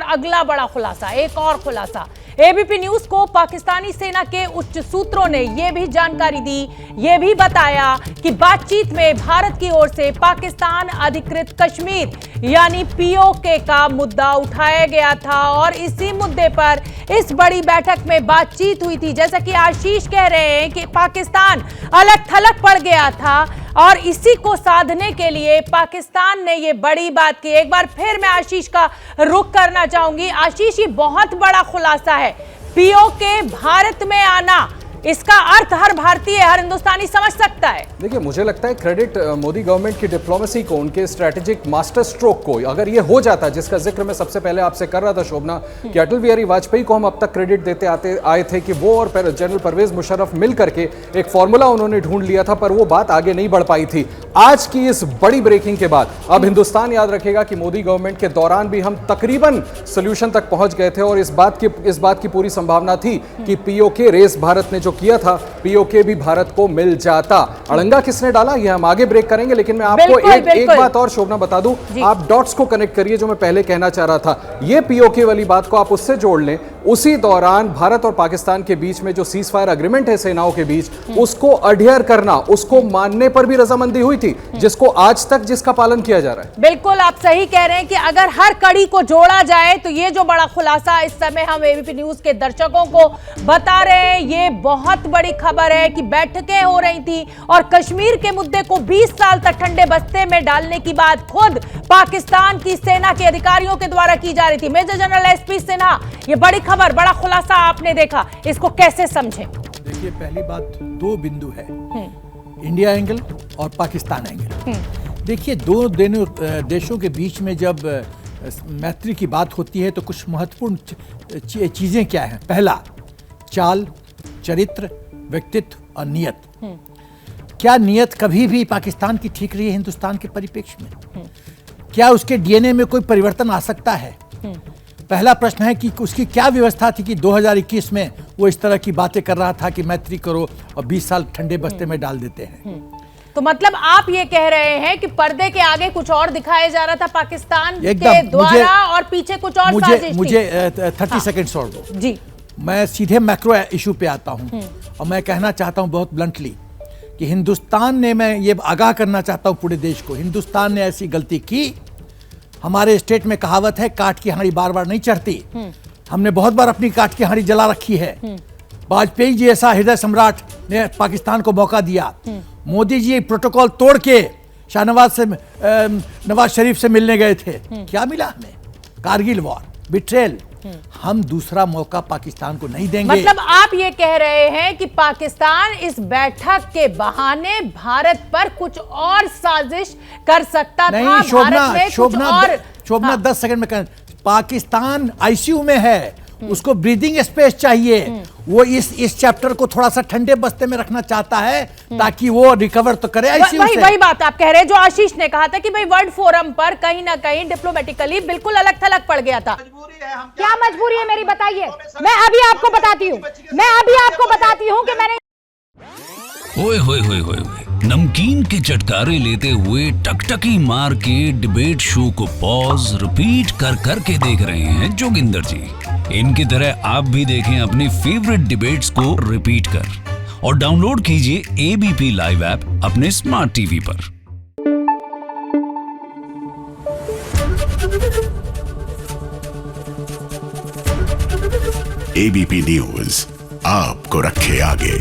और अगला बड़ा खुलासा, एक और खुलासा। एबीपी न्यूज को पाकिस्तानी सेना के उच्च सूत्रों ने यह भी जानकारी दी, यह भी बताया कि बातचीत में भारत की ओर से पाकिस्तान अधिकृत कश्मीर यानी पीओके का मुद्दा उठाया गया था और इसी मुद्दे पर इस बड़ी बैठक में बातचीत हुई थी। जैसा कि आशीष कह रहे हैं कि पाकिस्तान अलग थलग पड़ गया था और इसी को साधने के लिए पाकिस्तान ने ये बड़ी बात की। एक बार फिर मैं आशीष का रुख करना चाहूंगी। आशीष, ये बहुत बड़ा खुलासा है, पीओके भारत में आना, इसका अर्थ हर भारतीय, हर हिंदुस्तानी समझ सकता है। देखिए, मुझे लगता है क्रेडिट मोदी गवर्नमेंट की डिप्लोमेसी को, उनके स्ट्रेटेजिक मास्टर स्ट्रोक को, अगर ये हो जाता, जिसका जिक्र मैं सबसे पहले आपसे कर रहा था शोभना, कि अटल बिहारी वाजपेयी को हम अब तक क्रेडिट देते आए थे कि वो और जनरल परवेज मुशर्रफ मिल करके एक फॉर्मूला उन्होंने ढूंढ लिया था, पर वो बात आगे नहीं बढ़ पाई थी। आज की इस बड़ी ब्रेकिंग के बाद अब हिंदुस्तान याद रखेगा कि मोदी गवर्नमेंट के दौरान भी हम तकरीबन सोल्यूशन तक पहुंच गए थे और इस बात की पूरी संभावना थी कि पीओके रेस भारत ने जो किया था, पीओके भी भारत को मिल जाता। अड़ंगा किसने डाला, ये हम आगे ब्रेक करेंगे, लेकिन मैं आपको एक बात और शोभना बता दूं, आप डॉट्स को कनेक्ट करिए जो मैं पहले कहना चाह रहा था। ये पीओके वाली बात को आप उससे जोड़ लें, उसी दौरान भारत और पाकिस्तान के बीच में जो सीज फायर एग्रीमेंट है सेनाओं के बीच, उसको अडहियर करना, उसको मानने पर भी रजामंदी हुई थी, जिसको आज तक जिसका पालन किया जा रहा है। बिल्कुल, आप सही कह रहे हैं कि अगर हर कड़ी को जोड़ा जाए तो ये जो बड़ा खुलासा इस समय हम एबीपी न्यूज के दर्शकों को बता रहे हैं, ये बहुत बड़ी खबर है कि बैठकें हो रही थी और कश्मीर के मुद्दे को 20 साल तक ठंडे बस्ते में डालने की बात खुद पाकिस्तान की सेना के अधिकारियों के द्वारा की जा रही थी। मेजर जनरल एसपी सिन्हा, ये बड़ी खबर, बड़ा खुलासा आपने देखा, इसको कैसे समझें? देखिए, पहली बात, दो बिंदु है, इंडिया एंगल और पाकिस्तान एंगल। देखिए, दो देशों के बीच में जब मैत्री की बात होती है तो कुछ महत्वपूर्ण चीजें क्या हैं? पहला, चाल, चरित्र, व्यक्तित्व और नियत। क्या नियत कभी भी पाकिस्तान की ठीक रही है हिंदुस्तान के परिप्रेक्ष्य में? क्या उसके डीएनए में कोई परिवर्तन आ सकता है? पहला प्रश्न है कि उसकी क्या व्यवस्था थी कि 2021 में वो इस तरह की बातें कर रहा था कि मैत्री करो और 20 साल ठंडे बस्ते में डाल देते हैं। तो मतलब आप ये कह रहे हैं कि पर्दे के आगे कुछ और दिखाया जा रहा था पाकिस्तान के द्वारा और पीछे कुछ और साजिश थी। मुझे 30 सेकंड्स और दो जी। मैं सीधे मैक्रो इशू पे आता हूं और मैं कहना चाहता हूं बहुत ब्लंटली कि हिंदुस्तान ने, मैं ये आगाह करना चाहता हूं पूरे देश को, हिंदुस्तान ने ऐसी गलती की। हमारे स्टेट में कहावत है, काट की हांडी बार बार नहीं चढ़ती। हमने बहुत बार अपनी काट की हांडी जला रखी है। वाजपेयी जी ऐसा हृदय सम्राट ने पाकिस्तान को मौका दिया। मोदी जी प्रोटोकॉल तोड़ के नवाज शरीफ से मिलने गए थे, क्या मिला हमें? Kargil war, betrayal. हम दूसरा मौका पाकिस्तान को नहीं देंगे। मतलब आप ये कह रहे हैं कि पाकिस्तान इस बैठक के बहाने भारत पर कुछ और साजिश कर सकता था? नहीं, शोभना 10 सेकंड में कह, पाकिस्तान आईसीयू में है, उसको ब्रीदिंग स्पेस चाहिए। वो इस चैप्टर को थोड़ा सा ठंडे बस्ते में रखना चाहता है ताकि वो रिकवर तो करे आईसीयू से। वही बात आप कह रहे हैं जो आशीष ने कहा था कि भाई वर्ल्ड फोरम पर कहीं ना कहीं डिप्लोमेटिकली बिल्कुल अलग थलग पड़ गया था। क्या मजबूरी है मेरी, बताइए। मैं अभी आपको बताती हूँ कि मैंने ओए होए होए होए, नमकीन के चटकारे लेते हुए टकटकी मार के डिबेट शो को पॉज रिपीट कर करके देख रहे हैं जोगिंदर जी। इनकी तरह आप भी देखें अपनी फेवरेट डिबेट्स को रिपीट कर और डाउनलोड कीजिए एबीपी लाइव ऐप अपने स्मार्ट टीवी पर। एबीपी न्यूज आपको रखे आगे।